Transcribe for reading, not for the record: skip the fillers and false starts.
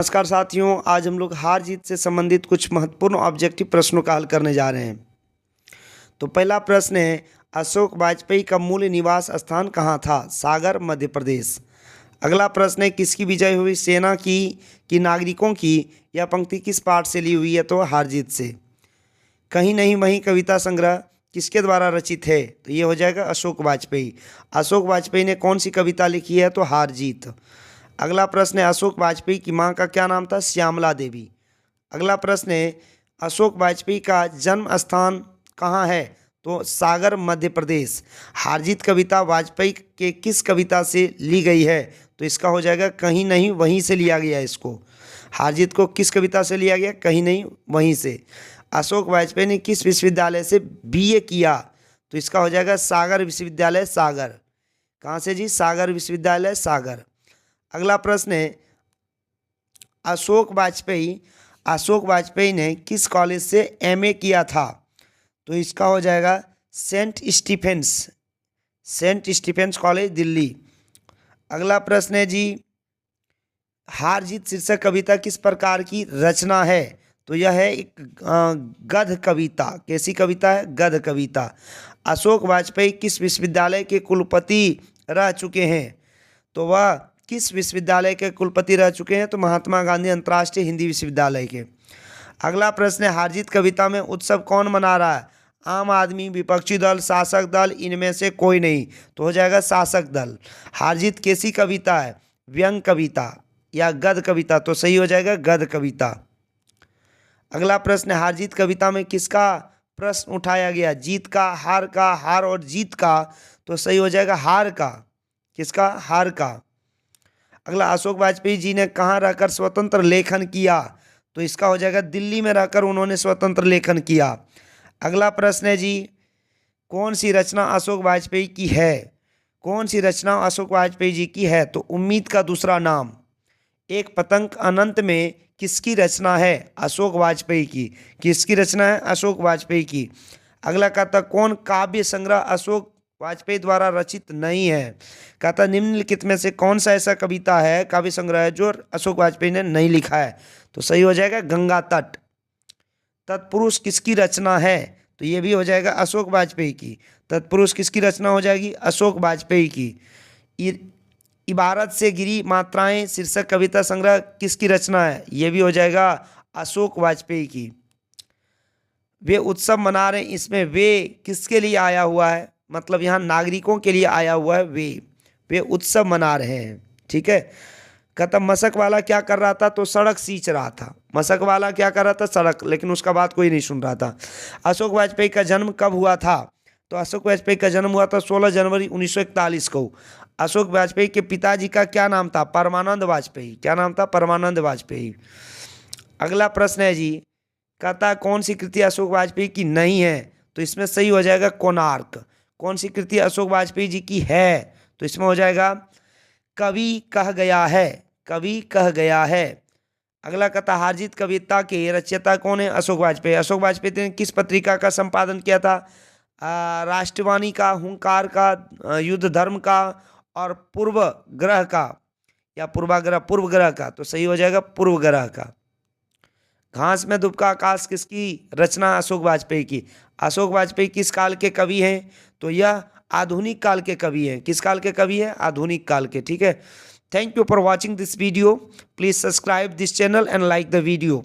नमस्कार साथियों, आज हम लोग हार जीत से संबंधित कुछ महत्वपूर्ण ऑब्जेक्टिव प्रश्नों का हल करने जा रहे हैं। तो पहला प्रश्न है, अशोक वाजपेयी का मूल निवास स्थान कहाँ था? सागर, मध्य प्रदेश। अगला प्रश्न है, किसकी विजय हुई? सेना की कि नागरिकों की? यह पंक्ति किस पाठ से ली हुई है? तो हार जीत से। कहीं नहीं वहीं कविता संग्रह किसके द्वारा रचित है? तो ये हो जाएगा अशोक वाजपेयी। अशोक वाजपेयी ने कौन सी कविता लिखी है? तो हार जीत। अगला प्रश्न है, अशोक वाजपेयी की मां का क्या नाम था? श्यामला देवी। अगला प्रश्न है, अशोक वाजपेयी का जन्म स्थान कहाँ है? तो सागर, मध्य प्रदेश। हारजीत कविता वाजपेयी के किस कविता से ली गई है? तो इसका हो जाएगा कहीं नहीं वहीं से लिया गया। इसको हारजीत को किस कविता से लिया गया? कहीं नहीं वहीं से। अशोक वाजपेयी ने किस विश्वविद्यालय से बीए किया? तो इसका हो जाएगा सागर विश्वविद्यालय, सागर। कहाँ से जी? सागर विश्वविद्यालय, सागर। अगला प्रश्न है, अशोक वाजपेयी ने किस कॉलेज से एमए किया था? तो इसका हो जाएगा सेंट स्टीफेंस कॉलेज, दिल्ली। अगला प्रश्न है जी, हार जीत शीर्षक कविता किस प्रकार की रचना है? तो यह है एक गद्य कविता। कैसी कविता है? गद्य कविता। अशोक वाजपेयी किस विश्वविद्यालय के कुलपति रह चुके हैं? तो वह किस विश्वविद्यालय के कुलपति रह चुके हैं? तो महात्मा गांधी अंतर्राष्ट्रीय हिंदी विश्वविद्यालय के। अगला प्रश्न है, हारजीत कविता में उत्सव कौन मना रहा है? आम आदमी, विपक्षी दल, शासक दल, इनमें से कोई नहीं। तो हो जाएगा शासक दल। हारजीत कैसी कविता है? व्यंग कविता या गद्य कविता? तो सही हो जाएगा गद्य कविता। अगला प्रश्न है, हारजीत कविता में किसका प्रश्न उठाया गया? जीत का, हार का, हार और जीत का? तो सही हो जाएगा हार का। किसका? हार का। अगला, अशोक वाजपेयी जी ने कहाँ रहकर स्वतंत्र लेखन किया? तो इसका हो जाएगा दिल्ली में रहकर उन्होंने स्वतंत्र लेखन किया। अगला प्रश्न है जी, कौन सी रचना अशोक वाजपेयी की है? कौन सी रचना अशोक वाजपेयी जी की है? तो उम्मीद का दूसरा नाम। एक पतंग अनंत में किसकी रचना है? अशोक वाजपेयी की। किसकी रचना है? अशोक वाजपेयी की। अगला कहता, कौन काव्य संग्रह अशोक वाजपेयी द्वारा रचित नहीं है? कहता, निम्नलिखित में से कौन सा ऐसा कविता है, काव्य संग्रह है, जो अशोक वाजपेयी ने नहीं लिखा है? तो सही हो जाएगा गंगा तट। तत्पुरुष किसकी रचना है? तो ये भी हो जाएगा अशोक वाजपेयी की। तत्पुरुष किसकी रचना हो जाएगी? अशोक वाजपेयी की। इबारत से गिरी मात्राएं शीर्षक कविता संग्रह किसकी रचना है? ये भी हो जाएगा अशोक वाजपेयी की। वे उत्सव मना रहे, इसमें वे किसके लिए आया हुआ है? मतलब यहाँ नागरिकों के लिए आया हुआ है। वे उत्सव मना रहे हैं। ठीक है। कहता, मशक वाला क्या कर रहा था? तो सड़क सींच रहा था। मशक वाला क्या कर रहा था? सड़क। लेकिन उसका बात कोई नहीं सुन रहा था। अशोक वाजपेयी का जन्म कब हुआ था? तो अशोक वाजपेयी का जन्म हुआ था 16 जनवरी 1941 को। अशोक वाजपेयी के पिताजी का क्या नाम था? परमानंद वाजपेयी। क्या नाम था? परमानंद वाजपेयी। अगला प्रश्न है जी, कहता, कौन सी कृति अशोक वाजपेयी की नहीं है? तो इसमें सही हो जाएगा कोणार्क। कौन सी कृति अशोक वाजपेयी जी की है? तो इसमें हो जाएगा कवि कह गया है। कवि कह गया है। अगला कहता, हारजीत कविता के रचयिता कौन है? अशोक वाजपेयी। अशोक वाजपेयी ने किस पत्रिका का संपादन किया था? राष्ट्रवाणी का, हुंकार का, युद्ध धर्म का और पूर्वग्रह का या पूर्वग्रह का? तो सही हो जाएगा पूर्वग्रह का। घास में दुबका आकाश किसकी रचना? अशोक वाजपेयी की। अशोक वाजपेयी किस काल के कवि हैं? तो यह आधुनिक काल के कवि हैं। किस काल के कवि हैं? आधुनिक काल के। ठीक है। Thank you for watching this video. Please subscribe this channel and like the video.